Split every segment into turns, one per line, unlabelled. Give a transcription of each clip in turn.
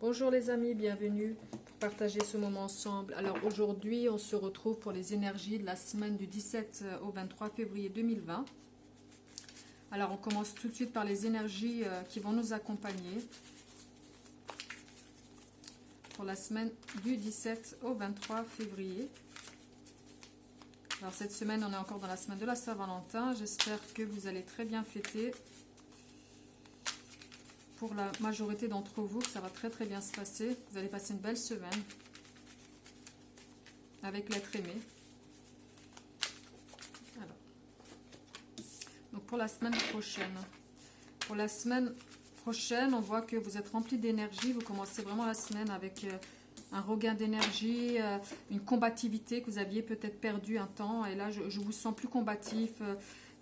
Bonjour les amis, bienvenue pour partager ce moment ensemble. Alors aujourd'hui, on se retrouve pour les énergies de la semaine du 17 au 23 février 2020. Alors on commence tout de suite par les énergies qui vont nous accompagner pour la semaine du 17 au 23 février. Alors cette semaine, on est encore dans la semaine de la Saint-Valentin. J'espère que vous allez très bien fêter. Pour la majorité d'entre vous, que ça va très très bien se passer. Vous allez passer une belle semaine avec l'être aimé. Alors. Donc pour la semaine prochaine. Pour la semaine prochaine, on voit que vous êtes rempli d'énergie. Vous commencez vraiment la semaine avec un regain d'énergie, une combativité que vous aviez peut-être perdu un temps. Et là, je vous sens plus combatif,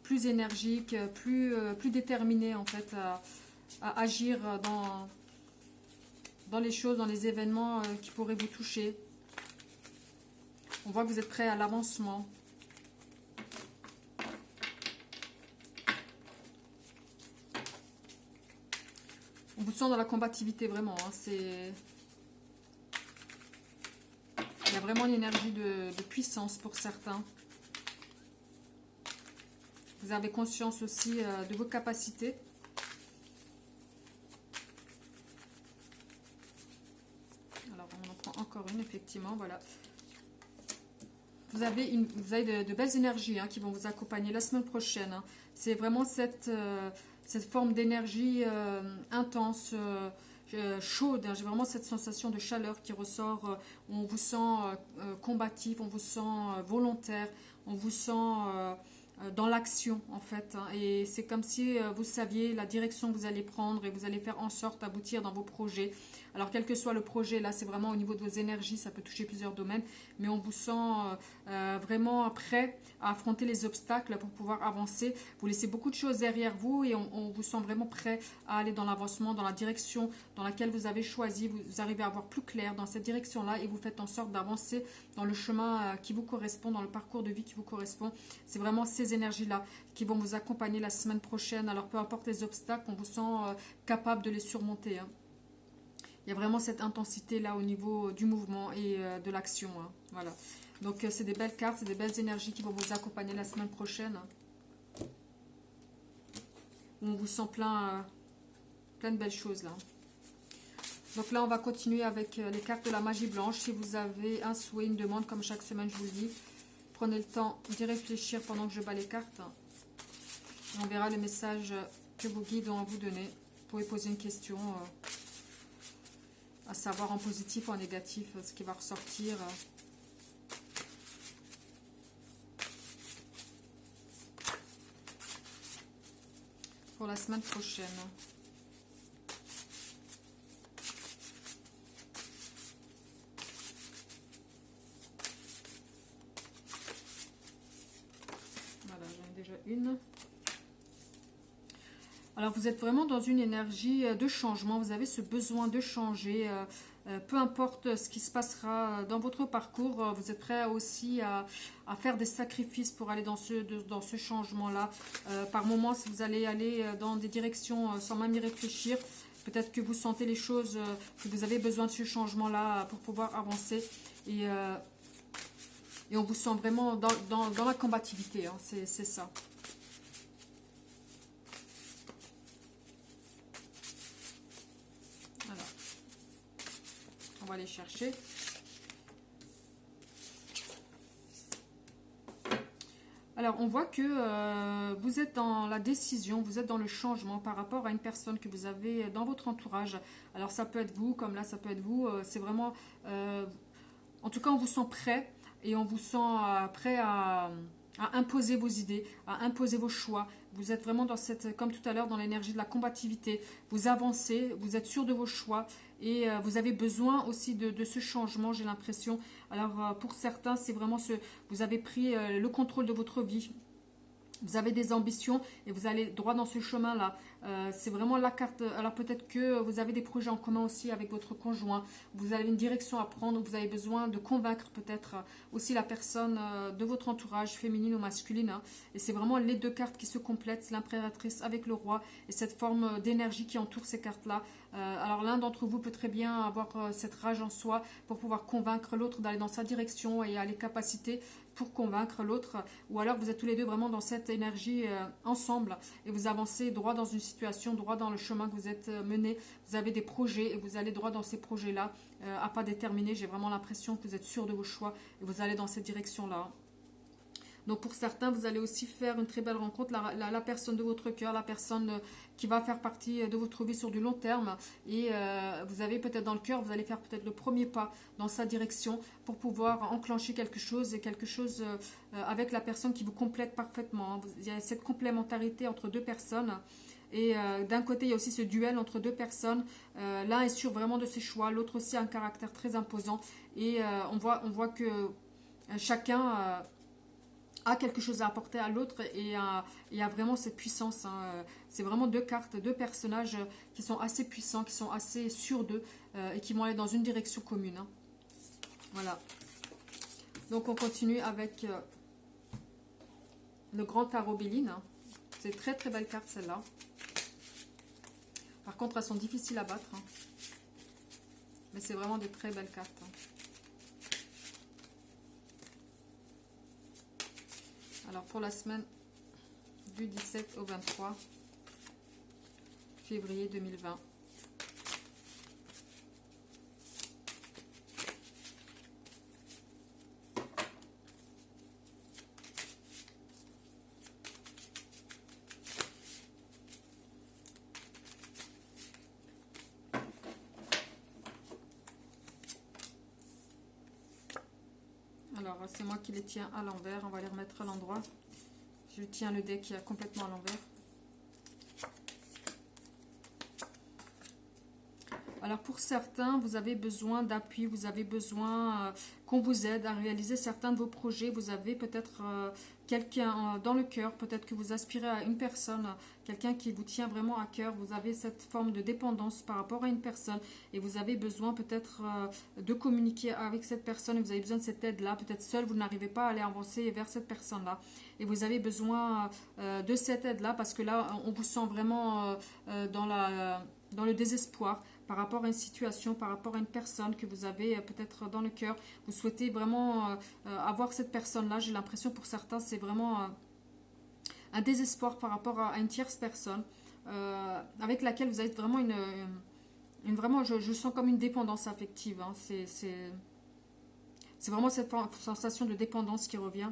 plus énergique, plus déterminé en fait à agir dans les choses, dans les événements qui pourraient vous toucher. On voit que vous êtes prêt à l'avancement. On vous sent dans la combativité vraiment. Il y a vraiment une énergie de puissance pour certains. Vous avez conscience aussi de vos capacités. Encore une, effectivement, voilà. Vous avez de belles énergies qui vont vous accompagner la semaine prochaine. C'est vraiment cette forme d'énergie intense, chaude. J'ai vraiment cette sensation de chaleur qui ressort. On vous sent combatif, on vous sent volontaire, on vous sent dans l'action en fait. Et c'est comme si vous saviez la direction que vous allez prendre et vous allez faire en sorte d'aboutir dans vos projets. Alors quel que soit le projet, là c'est vraiment au niveau de vos énergies, ça peut toucher plusieurs domaines, mais on vous sent vraiment prêt à affronter les obstacles pour pouvoir avancer. Vous laissez beaucoup de choses derrière vous et on vous sent vraiment prêt à aller dans l'avancement, dans la direction dans laquelle vous avez choisi. Vous arrivez à voir plus clair dans cette direction-là et vous faites en sorte d'avancer dans le chemin qui vous correspond, dans le parcours de vie qui vous correspond. C'est vraiment ces énergies-là qui vont vous accompagner la semaine prochaine. Alors peu importe les obstacles, on vous sent capable de les surmonter. Il y a vraiment cette intensité là au niveau du mouvement et de l'action. Voilà. Donc c'est des belles cartes, c'est des belles énergies qui vont vous accompagner la semaine prochaine. On vous sent plein de belles choses là. Donc là on va continuer avec les cartes de la magie blanche. Si vous avez un souhait, une demande, comme chaque semaine je vous le dis, prenez le temps d'y réfléchir pendant que je bats les cartes. On verra le message que vos guides ont à vous donner. Vous pouvez poser une question, à savoir en positif ou en négatif, ce qui va ressortir. Pour la semaine prochaine. Voilà, j'en ai déjà une. Alors vous êtes vraiment dans une énergie de changement, vous avez ce besoin de changer, peu importe ce qui se passera dans votre parcours, vous êtes prêt aussi à faire des sacrifices pour aller dans ce changement-là. Par moments, si vous allez aller dans des directions sans même y réfléchir, peut-être que vous sentez les choses, que vous avez besoin de ce changement-là pour pouvoir avancer. Et on vous sent vraiment dans la combativité, c'est ça. On va aller chercher. Alors, on voit que vous êtes dans la décision, vous êtes dans le changement par rapport à une personne que vous avez dans votre entourage. Alors, ça peut être vous, comme là, ça peut être vous. C'est vraiment... en tout cas, on vous sent prêt et on vous sent prêt à imposer vos idées, à imposer vos choix. Vous êtes vraiment dans cette, comme tout à l'heure, dans l'énergie de la combativité. Vous avancez, vous êtes sûr de vos choix et vous avez besoin aussi de ce changement, j'ai l'impression. Alors pour certains, c'est vraiment vous avez pris le contrôle de votre vie. Vous avez des ambitions et vous allez droit dans ce chemin-là. C'est vraiment la carte. Alors peut-être que vous avez des projets en commun aussi avec votre conjoint. Vous avez une direction à prendre. Vous avez besoin de convaincre peut-être aussi la personne de votre entourage, féminine ou masculine, hein. Et c'est vraiment les deux cartes qui se complètent, l'impératrice avec le roi et cette forme d'énergie qui entoure ces cartes-là. Alors l'un d'entre vous peut très bien avoir cette rage en soi pour pouvoir convaincre l'autre d'aller dans sa direction et a les capacités pour convaincre l'autre, ou alors vous êtes tous les deux vraiment dans cette énergie ensemble et vous avancez droit dans une situation, droit dans le chemin que vous êtes mené. Vous avez des projets et vous allez droit dans ces projets-là à pas déterminer. J'ai vraiment l'impression que vous êtes sûr de vos choix et vous allez dans cette direction-là. Donc pour certains, vous allez aussi faire une très belle rencontre, la personne de votre cœur, la personne qui va faire partie de votre vie sur du long terme. Et vous avez peut-être dans le cœur, vous allez faire peut-être le premier pas dans sa direction pour pouvoir enclencher quelque chose et quelque chose avec la personne qui vous complète parfaitement. Il y a cette complémentarité entre deux personnes. Et d'un côté, il y a aussi ce duel entre deux personnes. L'un est sûr vraiment de ses choix, l'autre aussi a un caractère très imposant. Et on voit que chacun a quelque chose à apporter à l'autre et a vraiment cette puissance, hein. C'est vraiment deux cartes, deux personnages qui sont assez puissants, qui sont assez sûrs d'eux et qui vont aller dans une direction commune, hein. Voilà. Donc on continue avec le grand tarot Béline, hein. C'est très très belle carte celle-là. Par contre elles sont difficiles à battre, hein. Mais c'est vraiment de très belles cartes, hein. Alors pour la semaine du 17 au 23 février 2020. Alors c'est moi qui les tiens à l'envers, on va les remettre à l'endroit. Je tiens le deck complètement à l'envers. Alors pour certains, vous avez besoin d'appui, vous avez besoin qu'on vous aide à réaliser certains de vos projets. Vous avez peut-être quelqu'un dans le cœur, peut-être que vous aspirez à une personne, quelqu'un qui vous tient vraiment à cœur. Vous avez cette forme de dépendance par rapport à une personne et vous avez besoin peut-être de communiquer avec cette personne. Vous avez besoin de cette aide-là. Peut-être seul, vous n'arrivez pas à aller avancer vers cette personne-là. Et vous avez besoin de cette aide-là parce que là, on vous sent vraiment dans le désespoir par rapport à une situation, par rapport à une personne que vous avez peut-être dans le cœur. Vous souhaitez vraiment avoir cette personne-là. J'ai l'impression pour certains, c'est vraiment un désespoir par rapport à une tierce personne avec laquelle vous avez vraiment vraiment, je sens comme une dépendance affective, hein. C'est vraiment cette sensation de dépendance qui revient.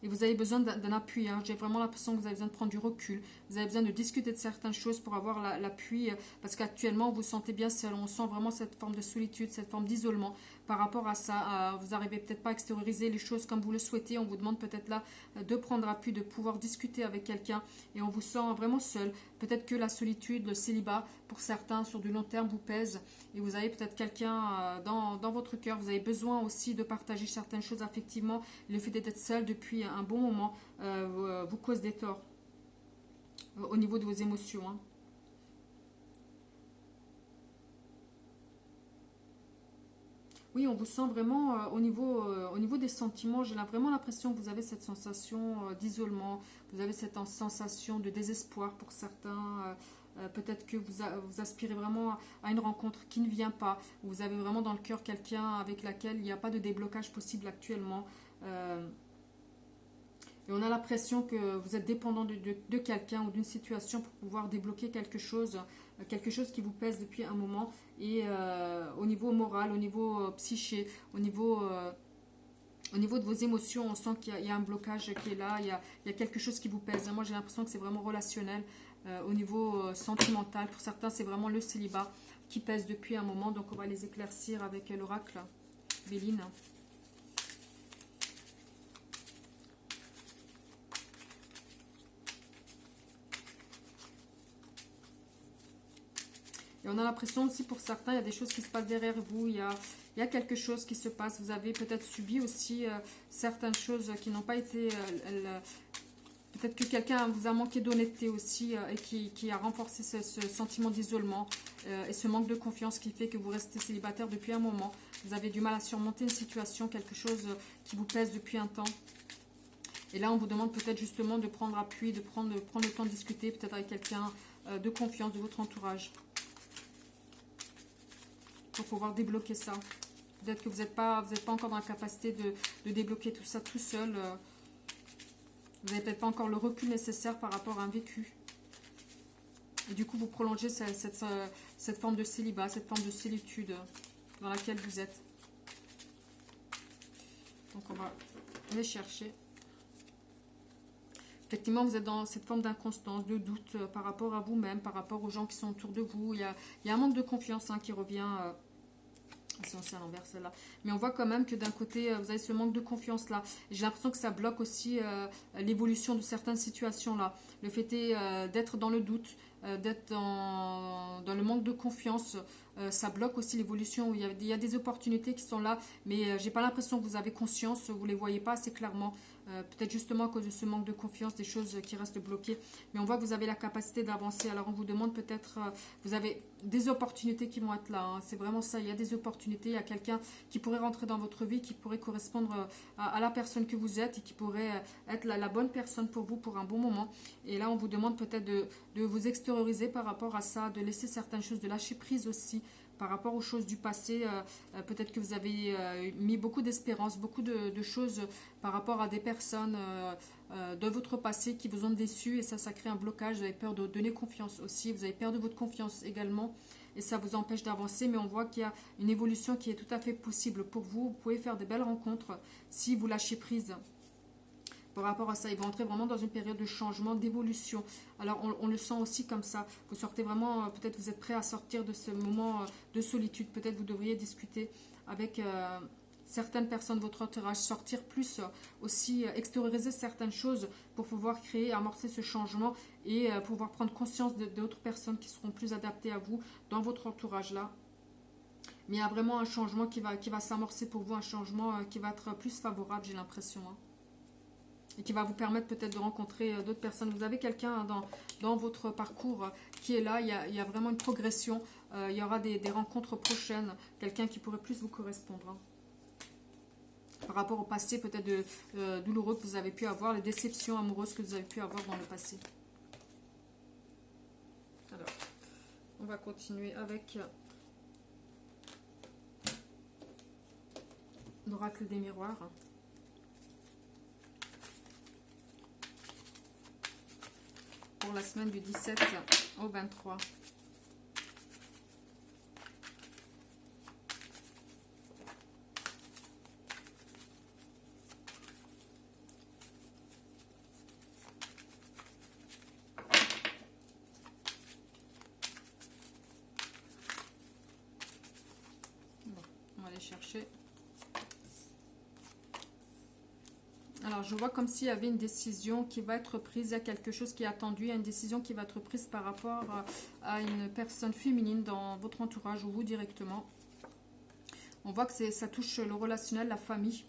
Et vous avez besoin d'un appui, hein. J'ai vraiment l'impression que vous avez besoin de prendre du recul. Vous avez besoin de discuter de certaines choses pour avoir l'appui. Parce qu'actuellement, vous vous sentez bien seul. On sent vraiment cette forme de solitude, cette forme d'isolement par rapport à ça. Vous n'arrivez peut-être pas à extérioriser les choses comme vous le souhaitez. On vous demande peut-être là de prendre appui, de pouvoir discuter avec quelqu'un. Et on vous sent vraiment seul. Peut-être que la solitude, le célibat, pour certains, sur du long terme, vous pèse. Et vous avez peut-être quelqu'un dans votre cœur. Vous avez besoin aussi de partager certaines choses affectivement. Le fait d'être seul depuis un bon moment vous cause des torts au niveau de vos émotions, hein. Oui, on vous sent vraiment au niveau des sentiments. J'ai vraiment l'impression que vous avez cette sensation d'isolement. Vous avez cette sensation de désespoir pour certains. Peut-être que vous aspirez vraiment à une rencontre qui ne vient pas. Vous avez vraiment dans le cœur quelqu'un avec laquelle il n'y a pas de déblocage possible actuellement. Et on a l'impression que vous êtes dépendant de quelqu'un ou d'une situation pour pouvoir débloquer quelque chose qui vous pèse depuis un moment. Et au niveau moral, au niveau psyché, au niveau de vos émotions, on sent qu'il y a un blocage qui est là, il y a quelque chose qui vous pèse. Moi, j'ai l'impression que c'est vraiment relationnel. Au niveau sentimental, pour certains, c'est vraiment le célibat qui pèse depuis un moment. Donc, on va les éclaircir avec l'oracle Béline. Et on a l'impression aussi pour certains, il y a des choses qui se passent derrière vous, il y a quelque chose qui se passe. Vous avez peut-être subi aussi certaines choses qui n'ont pas été... peut-être que quelqu'un vous a manqué d'honnêteté aussi et qui a renforcé ce sentiment d'isolement et ce manque de confiance qui fait que vous restez célibataire depuis un moment. Vous avez du mal à surmonter une situation, quelque chose qui vous pèse depuis un temps. Et là, on vous demande peut-être justement de prendre appui, de prendre le temps de discuter, peut-être avec quelqu'un de confiance de votre entourage. Pour pouvoir débloquer ça. Peut-être que vous n'êtes pas encore dans la capacité de débloquer tout ça tout seul. Vous n'avez peut-être pas encore le recul nécessaire par rapport à un vécu. Et du coup, vous prolongez cette forme de célibat, cette forme de solitude dans laquelle vous êtes. Donc, on va aller chercher. Effectivement, vous êtes dans cette forme d'inconstance, de doute par rapport à vous-même, par rapport aux gens qui sont autour de vous. Il y a un manque de confiance qui revient. C'est à l'envers celle-là. Mais on voit quand même que d'un côté, vous avez ce manque de confiance là. J'ai l'impression que ça bloque aussi l'évolution de certaines situations là. Le fait est d'être dans le doute, d'être dans le manque de confiance, ça bloque aussi l'évolution. Il y a des opportunités qui sont là, mais j'ai pas l'impression que vous avez conscience, vous les voyez pas assez clairement. Peut-être justement à cause de ce manque de confiance, des choses qui restent bloquées. Mais on voit que vous avez la capacité d'avancer. Alors on vous demande peut-être, vous avez des opportunités qui vont être là. C'est vraiment ça, il y a des opportunités. Il y a quelqu'un qui pourrait rentrer dans votre vie, qui pourrait correspondre à la personne que vous êtes et qui pourrait être la bonne personne pour vous pour un bon moment. Et là on vous demande peut-être de vous extérioriser par rapport à ça, de laisser certaines choses, de lâcher prise aussi. Par rapport aux choses du passé, peut-être que vous avez mis beaucoup d'espérance, beaucoup de choses par rapport à des personnes de votre passé qui vous ont déçu et ça crée un blocage. Vous avez peur de donner confiance aussi, vous avez perdu votre confiance également et ça vous empêche d'avancer. Mais on voit qu'il y a une évolution qui est tout à fait possible pour vous. Vous pouvez faire de belles rencontres si vous lâchez prise. Par rapport à ça, ils vont entrer vraiment dans une période de changement, d'évolution. Alors, on le sent aussi comme ça. Vous sortez vraiment, peut-être vous êtes prêt à sortir de ce moment de solitude. Peut-être vous devriez discuter avec certaines personnes de votre entourage, sortir plus, aussi extérioriser certaines choses pour pouvoir créer, amorcer ce changement et pouvoir prendre conscience d'autres personnes qui seront plus adaptées à vous dans votre entourage là. Mais il y a vraiment un changement qui va s'amorcer pour vous, un changement qui va être plus favorable, j'ai l'impression. Et qui va vous permettre peut-être de rencontrer d'autres personnes. Vous avez quelqu'un dans votre parcours qui est là, il y a vraiment une progression, il y aura des rencontres prochaines, quelqu'un qui pourrait plus vous correspondre. Par rapport au passé peut-être douloureux que vous avez pu avoir, les déceptions amoureuses que vous avez pu avoir dans le passé. Alors, on va continuer avec l'oracle des miroirs. Pour la semaine du 17 au 23. Bon, on va aller chercher. Alors, je vois comme s'il y avait une décision qui va être prise, il y a quelque chose qui est attendu, il y a une décision qui va être prise par rapport à une personne féminine dans votre entourage ou vous directement. On voit que ça touche le relationnel, la famille.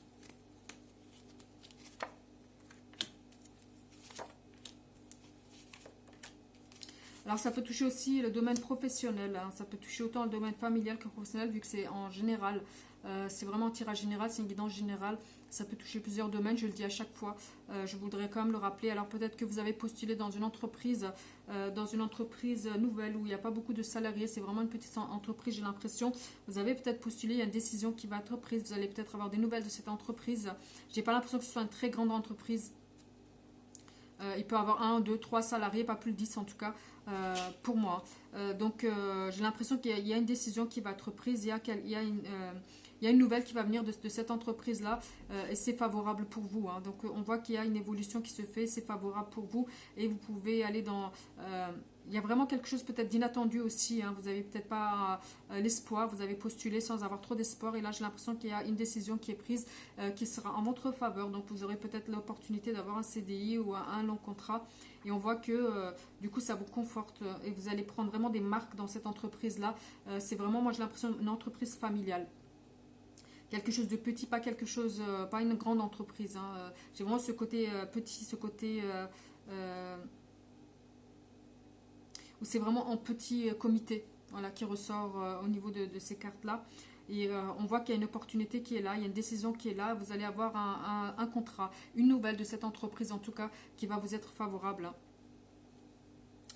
Alors, ça peut toucher aussi le domaine professionnel, ça peut toucher autant le domaine familial que professionnel, vu que c'est en général. C'est vraiment un tirage général, c'est une guidance générale. Ça peut toucher plusieurs domaines, je le dis à chaque fois. Je voudrais quand même le rappeler. Alors peut-être que vous avez postulé dans une entreprise nouvelle où il n'y a pas beaucoup de salariés. C'est vraiment une petite entreprise, j'ai l'impression. Vous avez peut-être postulé, il y a une décision qui va être prise. Vous allez peut-être avoir des nouvelles de cette entreprise. Je n'ai pas l'impression que ce soit une très grande entreprise. Il peut y avoir 1, 2, 3 salariés, pas plus de 10 en tout cas, pour moi. Donc j'ai l'impression qu'il y a une décision qui va être prise. Il y a une nouvelle qui va venir de cette entreprise-là et c'est favorable pour vous. Donc on voit qu'il y a une évolution qui se fait, c'est favorable pour vous et vous pouvez aller il y a vraiment quelque chose peut-être d'inattendu aussi, hein. Vous n'avez peut-être pas l'espoir, vous avez postulé sans avoir trop d'espoir et là j'ai l'impression qu'il y a une décision qui est prise qui sera en votre faveur. Donc vous aurez peut-être l'opportunité d'avoir un CDI ou un long contrat et on voit que du coup ça vous conforte et vous allez prendre vraiment des marques dans cette entreprise-là. C'est vraiment, moi j'ai l'impression, une entreprise familiale. Quelque chose de petit, pas quelque chose, pas une grande entreprise, hein. J'ai vraiment ce côté petit, ce côté où c'est vraiment en petit comité, voilà, qui ressort au niveau de ces cartes-là. Et on voit qu'il y a une opportunité qui est là, il y a une décision qui est là, vous allez avoir un contrat, une nouvelle de cette entreprise en tout cas, qui va vous être favorable.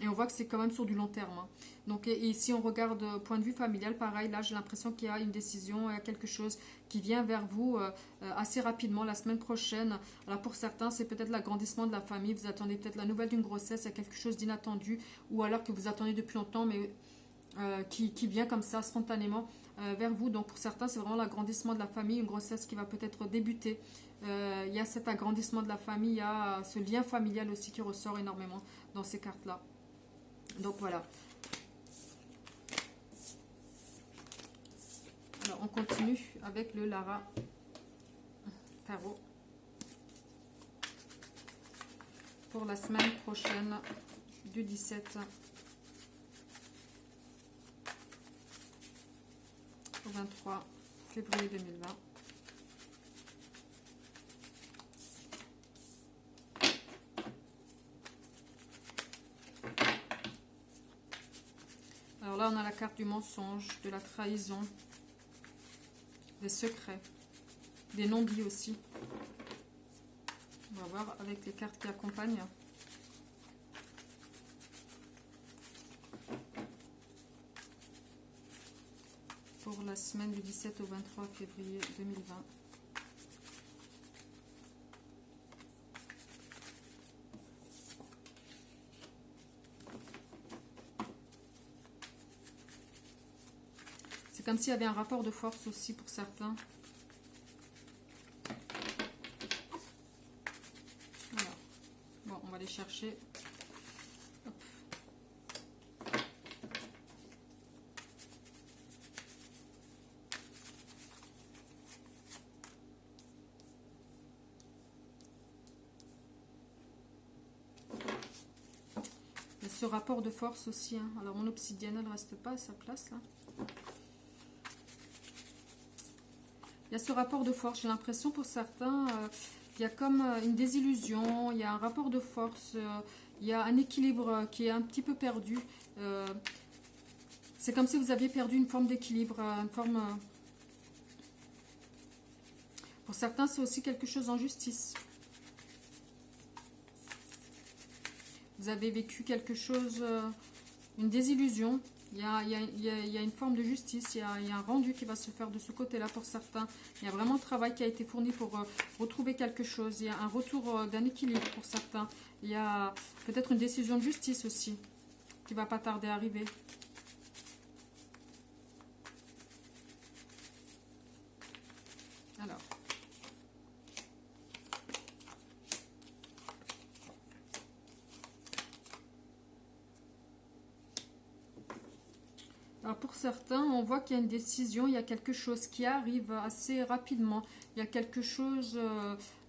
Et on voit que c'est quand même sur du long terme, hein. Donc, et si on regarde point de vue familial, pareil, là j'ai l'impression qu'il y a une décision, il y a quelque chose qui vient vers vous assez rapidement la semaine prochaine. Alors pour certains, c'est peut-être l'agrandissement de la famille, vous attendez peut-être la nouvelle d'une grossesse, il y a quelque chose d'inattendu, ou alors que vous attendez depuis longtemps, mais qui vient comme ça spontanément vers vous. Donc pour certains, c'est vraiment l'agrandissement de la famille, une grossesse qui va peut-être débuter. Il y a cet agrandissement de la famille, il y a ce lien familial aussi qui ressort énormément dans ces cartes-là. Donc voilà. Alors on continue avec le Lara Tarot pour la semaine prochaine du 17 au 23 février 2020. Alors là, on a la carte du mensonge, de la trahison, des secrets, des non-dits aussi. On va voir avec les cartes qui accompagnent. Pour la semaine du 17 au 23 février 2020. C'est comme s'il y avait un rapport de force aussi pour certains. Voilà. Bon, on va aller chercher. Hop. Il y a ce rapport de force aussi, hein. Alors mon obsidienne, elle ne reste pas à sa place là. Il y a ce rapport de force, j'ai l'impression pour certains, il y a comme une désillusion, il y a un rapport de force, il y a un équilibre qui est un petit peu perdu. C'est comme si vous aviez perdu une forme d'équilibre, une forme... Pour certains, c'est aussi quelque chose en justice. Vous avez vécu quelque chose, une désillusion. Il y a une forme de justice, il y a un rendu qui va se faire de ce côté-là pour certains. Il y a vraiment un travail qui a été fourni pour retrouver quelque chose. Il y a un retour d'un équilibre pour certains. Il y a peut-être une décision de justice aussi qui ne va pas tarder à arriver. Alors. Alors pour certains, on voit qu'il y a une décision, il y a quelque chose qui arrive assez rapidement. Il y a quelque chose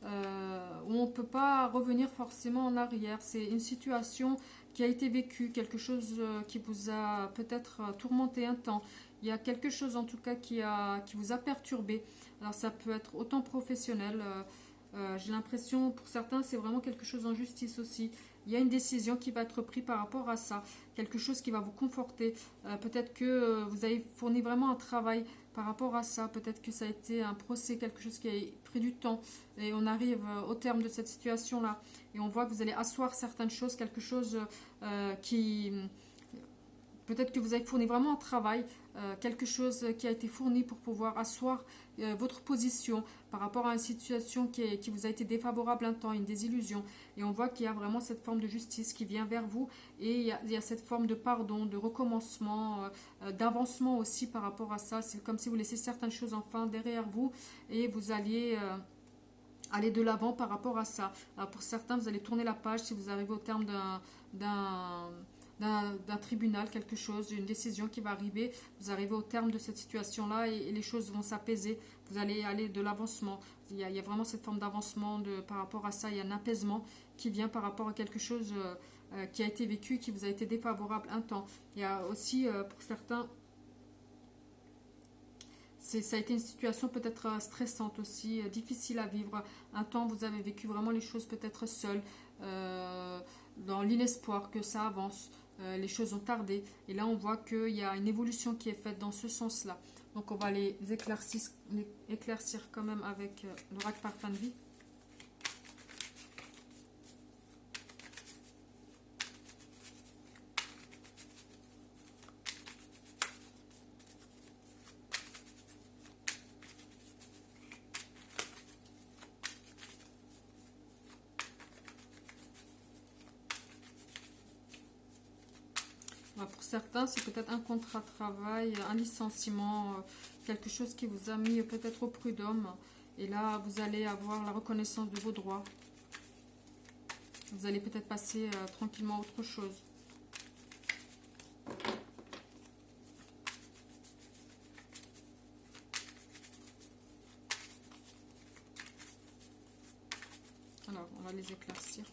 où on ne peut pas revenir forcément en arrière. C'est une situation qui a été vécue, quelque chose qui vous a peut-être tourmenté un temps. Il y a quelque chose en tout cas qui vous a perturbé. Alors ça peut être autant professionnel. J'ai l'impression, pour certains, c'est vraiment quelque chose en justice aussi. Il y a une décision qui va être prise par rapport à ça, quelque chose qui va vous conforter. Peut-être que vous avez fourni vraiment un travail par rapport à ça, peut-être que ça a été un procès, quelque chose qui a pris du temps, et on arrive au terme de cette situation-là, et on voit que vous allez asseoir certaines choses, quelque chose qui... Peut-être que vous avez fourni vraiment un travail, quelque chose qui a été fourni pour pouvoir asseoir votre position par rapport à une situation qui vous a été défavorable un temps, une désillusion. Et on voit qu'il y a vraiment cette forme de justice qui vient vers vous et il y a cette forme de pardon, de recommencement, d'avancement aussi par rapport à ça. C'est comme si vous laissez certaines choses enfin derrière vous et vous alliez... aller de l'avant par rapport à ça. Alors pour certains, vous allez tourner la page si vous arrivez au terme d'un tribunal, quelque chose, une décision qui va arriver. Vous arrivez au terme de cette situation-là et les choses vont s'apaiser. Vous allez aller de l'avancement. Il y a vraiment cette forme d'avancement par rapport à ça. Il y a un apaisement qui vient par rapport à quelque chose qui a été vécu, qui vous a été défavorable un temps. Il y a aussi, pour certains, ça a été une situation peut-être stressante aussi, difficile à vivre. Un temps, vous avez vécu vraiment les choses peut-être seul, dans l'inespoir que ça avance. Les choses ont tardé. Et là, on voit qu'il y a une évolution qui est faite dans ce sens-là. Donc, on va les éclaircir quand même avec l'oracle par fin de vie. Pour certains, c'est peut-être un contrat de travail, un licenciement, quelque chose qui vous a mis peut-être au prud'homme. Et là, vous allez avoir la reconnaissance de vos droits. Vous allez peut-être passer tranquillement à autre chose. Alors, on va les éclaircir.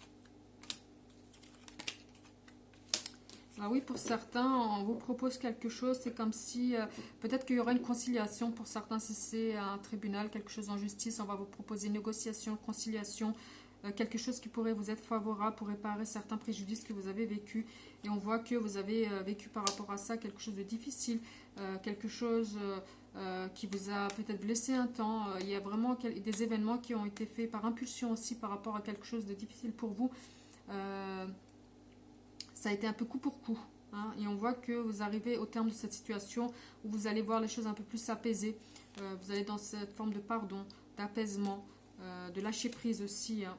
Ah oui, pour certains, on vous propose quelque chose, c'est comme si, peut-être qu'il y aura une conciliation pour certains, si c'est un tribunal, quelque chose en justice, on va vous proposer une négociation, conciliation, quelque chose qui pourrait vous être favorable pour réparer certains préjudices que vous avez vécu. Et on voit que vous avez vécu par rapport à ça quelque chose de difficile, quelque chose qui vous a peut-être blessé un temps. Il y a vraiment des événements qui ont été faits par impulsion aussi par rapport à quelque chose de difficile pour vous. Ça a été un peu coup pour coup. Hein, et on voit que vous arrivez au terme de cette situation où vous allez voir les choses un peu plus s'apaiser. Vous allez dans cette forme de pardon, d'apaisement, de lâcher prise aussi. Hein.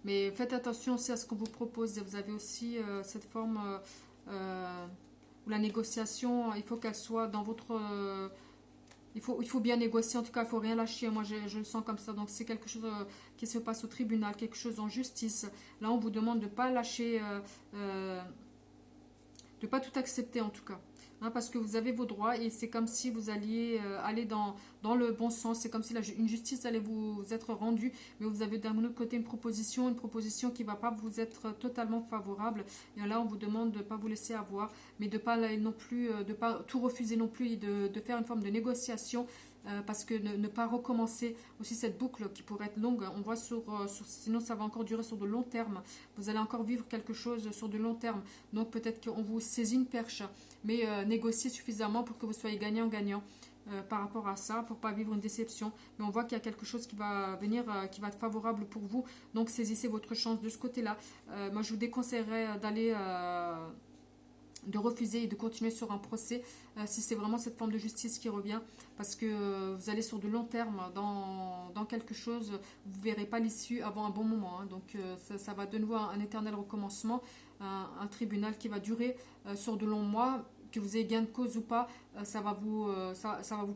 Mais faites attention aussi à ce qu'on vous propose. Vous avez aussi cette forme où la négociation, il faut qu'elle soit dans votre... il faut bien négocier, en tout cas, il ne faut rien lâcher. Moi, je le sens comme ça. Donc, c'est quelque chose qui se passe au tribunal, quelque chose en justice. Là, on vous demande de ne pas lâcher, de ne pas tout accepter, en tout cas. Hein, parce que vous avez vos droits et c'est comme si vous alliez aller dans le bon sens. C'est comme si une justice allait vous être rendue, mais vous avez d'un autre côté une proposition qui ne va pas vous être totalement favorable. Et là, on vous demande de ne pas vous laisser avoir, mais de ne pas non plus, de pas tout refuser non plus, et de faire une forme de négociation. Parce que ne pas recommencer aussi cette boucle qui pourrait être longue, on voit sinon ça va encore durer sur de long terme, vous allez encore vivre quelque chose sur de long terme, donc peut-être qu'on vous saisit une perche, mais négociez suffisamment pour que vous soyez gagnant-gagnant par rapport à ça, pour ne pas vivre une déception, mais on voit qu'il y a quelque chose qui va venir, qui va être favorable pour vous, donc saisissez votre chance de ce côté-là. Moi je vous déconseillerais d'aller... de refuser et de continuer sur un procès si c'est vraiment cette forme de justice qui revient, parce que vous allez sur de long terme dans quelque chose, vous ne verrez pas l'issue avant un bon moment. Hein. Donc ça va de nouveau un éternel recommencement, un tribunal qui va durer sur de longs mois, que vous ayez gain de cause ou pas, ça va vous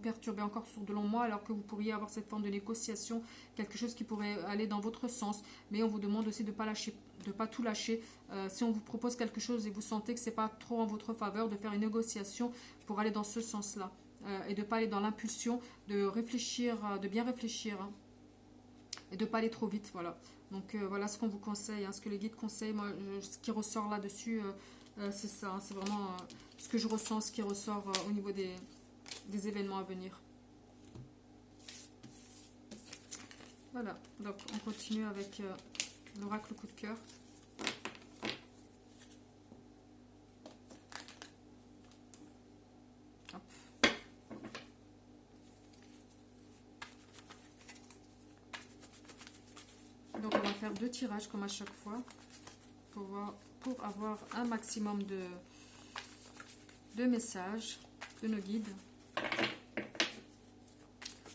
perturber encore sur de longs mois, alors que vous pourriez avoir cette forme de négociation, quelque chose qui pourrait aller dans votre sens. Mais on vous demande aussi de ne pas tout lâcher. Si on vous propose quelque chose et vous sentez que ce n'est pas trop en votre faveur, de faire une négociation pour aller dans ce sens-là. Et de ne pas aller dans l'impulsion, de réfléchir, de bien réfléchir. Hein, et de ne pas aller trop vite, voilà. Donc voilà ce qu'on vous conseille, hein, ce que les guides conseillent. Moi, ce qui ressort là-dessus, c'est ça. Hein, c'est vraiment ce que je ressens, ce qui ressort au niveau des événements à venir. Voilà, donc on continue avec l'oracle coup de cœur. Donc on va faire 2 tirages comme à chaque fois pour avoir un maximum de messages de nos guides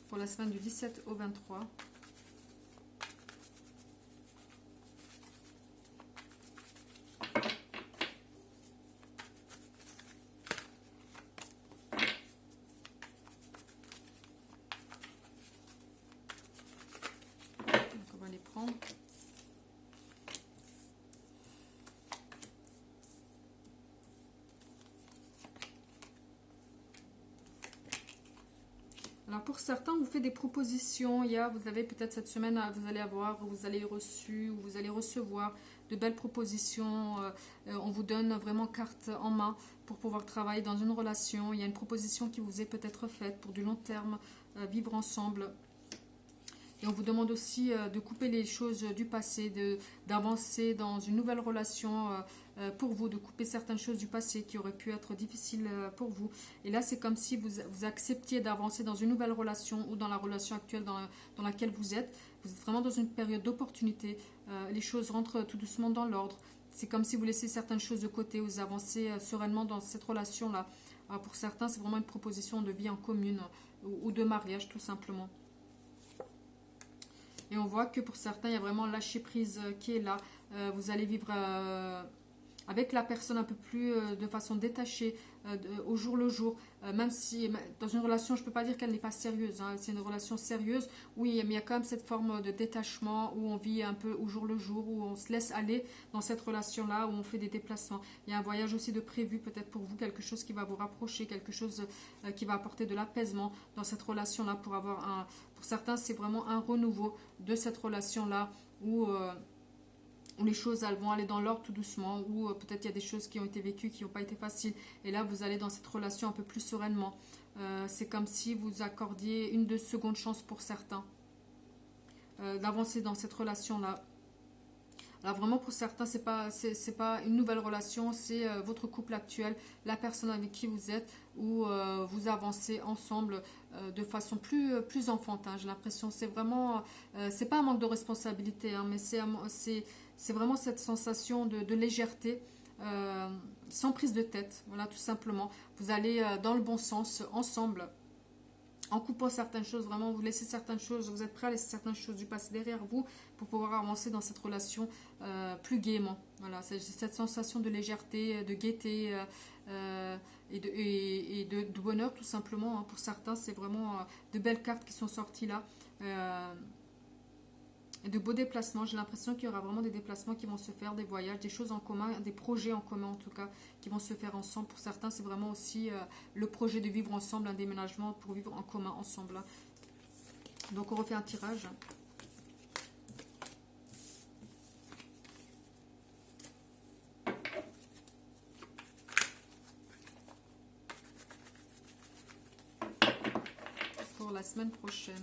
pour la semaine du 17 au 23. Donc on va les prendre. Alors pour certains, vous faites des propositions. Vous avez peut-être cette semaine, vous allez reçu ou vous allez recevoir de belles propositions. On vous donne vraiment carte en main pour pouvoir travailler dans une relation. Il y a une proposition qui vous est peut-être faite pour du long terme, vivre ensemble. Et on vous demande aussi de couper les choses du passé, d'avancer dans une nouvelle relation pour vous, de couper certaines choses du passé qui auraient pu être difficiles pour vous. Et là, c'est comme si vous acceptiez d'avancer dans une nouvelle relation ou dans la relation actuelle dans laquelle vous êtes. Vous êtes vraiment dans une période d'opportunité. Les choses rentrent tout doucement dans l'ordre. C'est comme si vous laissez certaines choses de côté, vous avancez sereinement dans cette relation-là. Pour certains, c'est vraiment une proposition de vie en commune ou de mariage, tout simplement. Et on voit que pour certains, il y a vraiment lâcher prise qui est là. Vous allez vivre avec la personne un peu plus de façon détachée, au jour le jour. Même si dans une relation, je ne peux pas dire qu'elle n'est pas sérieuse. Hein, c'est une relation sérieuse, oui, mais il y a quand même cette forme de détachement où on vit un peu au jour le jour, où on se laisse aller dans cette relation-là, où on fait des déplacements. Il y a un voyage aussi de prévu, peut-être pour vous, quelque chose qui va vous rapprocher, quelque chose qui va apporter de l'apaisement dans cette relation-là pour avoir un... Pour certains, c'est vraiment un renouveau de cette relation-là où les choses elles vont aller dans l'ordre tout doucement, ou peut-être il y a des choses qui ont été vécues qui n'ont pas été faciles. Et là, vous allez dans cette relation un peu plus sereinement. C'est comme si vous accordiez une, 2 secondes chance pour certains d'avancer dans cette relation-là. Alors vraiment pour certains, c'est pas une nouvelle relation, c'est votre couple actuel, la personne avec qui vous êtes, où vous avancez ensemble de façon plus enfantin. J'ai l'impression, c'est vraiment, c'est pas un manque de responsabilité, hein, mais c'est vraiment cette sensation de légèreté, sans prise de tête, voilà tout simplement. Vous allez dans le bon sens ensemble. En coupant certaines choses, vraiment, vous laissez certaines choses, vous êtes prêt à laisser certaines choses du passé derrière vous pour pouvoir avancer dans cette relation plus gaiement. Voilà, c'est cette sensation de légèreté, de gaieté et de bonheur tout simplement. Hein. Pour certains, c'est vraiment de belles cartes qui sont sorties là. Et de beaux déplacements. J'ai l'impression qu'il y aura vraiment des déplacements qui vont se faire, des voyages, des choses en commun, des projets en commun en tout cas, qui vont se faire ensemble. Pour certains, c'est vraiment aussi le projet de vivre ensemble, un déménagement pour vivre en commun ensemble. Donc on refait un tirage. Pour la semaine prochaine.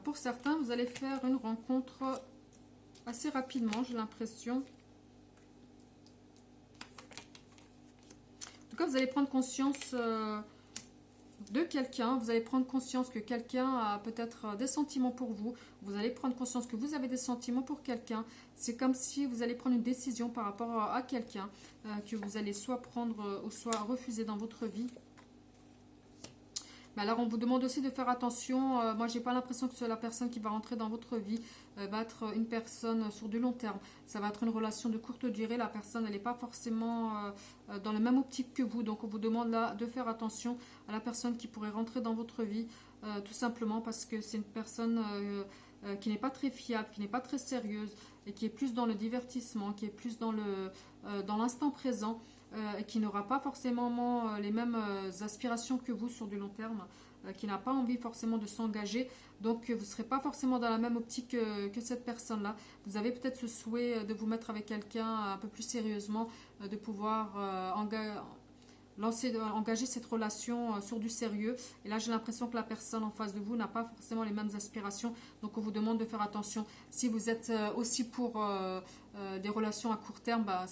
Pour certains, vous allez faire une rencontre assez rapidement, j'ai l'impression. En tout cas, vous allez prendre conscience de quelqu'un. Vous allez prendre conscience que quelqu'un a peut-être des sentiments pour vous. Vous allez prendre conscience que vous avez des sentiments pour quelqu'un. C'est comme si vous allez prendre une décision par rapport à quelqu'un que vous allez soit prendre ou soit refuser dans votre vie. Mais alors on vous demande aussi de faire attention, moi j'ai pas l'impression que la personne qui va rentrer dans votre vie va être une personne sur du long terme. Ça va être une relation de courte durée, la personne elle n'est pas forcément dans la même optique que vous. Donc on vous demande là de faire attention à la personne qui pourrait rentrer dans votre vie, tout simplement parce que c'est une personne qui n'est pas très fiable, qui n'est pas très sérieuse et qui est plus dans le divertissement, qui est plus dans l'instant présent. Et qui n'aura pas forcément les mêmes aspirations que vous sur du long terme, qui n'a pas envie forcément de s'engager, donc vous ne serez pas forcément dans la même optique que cette personne-là. Vous avez peut-être ce souhait de vous mettre avec quelqu'un un peu plus sérieusement, de pouvoir engager cette relation sur du sérieux. Et là, j'ai l'impression que la personne en face de vous n'a pas forcément les mêmes aspirations, donc on vous demande de faire attention. Si vous êtes aussi pour des relations à court terme, bah,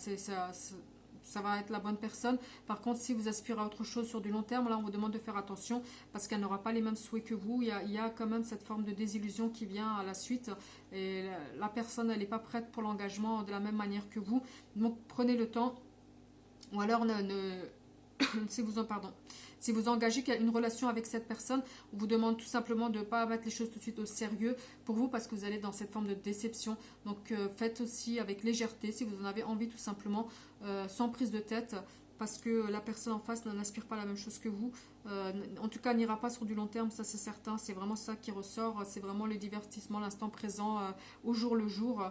ça va être la bonne personne. Par contre, si vous aspirez à autre chose sur du long terme, là, on vous demande de faire attention parce qu'elle n'aura pas les mêmes souhaits que vous. Il y a quand même cette forme de désillusion qui vient à la suite. Et la personne, elle n'est pas prête pour l'engagement de la même manière que vous. Donc, prenez le temps. Ou alors, si vous engagez une relation avec cette personne, on vous demande tout simplement de ne pas mettre les choses tout de suite au sérieux pour vous parce que vous allez dans cette forme de déception. Donc faites aussi avec légèreté si vous en avez envie tout simplement, sans prise de tête. parce que la personne en face n'aspire pas la même chose que vous. En tout cas, n'ira pas sur du long terme, ça c'est certain. C'est vraiment ça qui ressort. C'est vraiment le divertissement, l'instant présent, au jour le jour.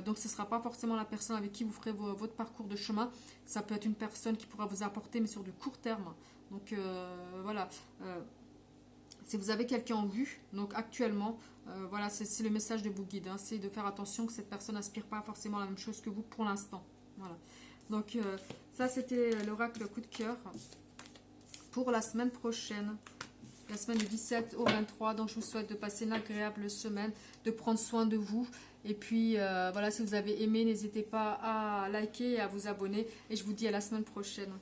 Donc ce ne sera pas forcément la personne avec qui vous ferez votre parcours de chemin. Ça peut être une personne qui pourra vous apporter, mais sur du court terme. Donc voilà. Si vous avez quelqu'un en vue, donc actuellement, voilà, c'est le message de vos guides. Hein, c'est de faire attention que cette personne n'aspire pas forcément la même chose que vous pour l'instant. Voilà. Donc ça, c'était l'oracle coup de cœur pour la semaine prochaine. La semaine du 17 au 23. Donc je vous souhaite de passer une agréable semaine, de prendre soin de vous. Et puis voilà, si vous avez aimé, n'hésitez pas à liker et à vous abonner. Et je vous dis à la semaine prochaine.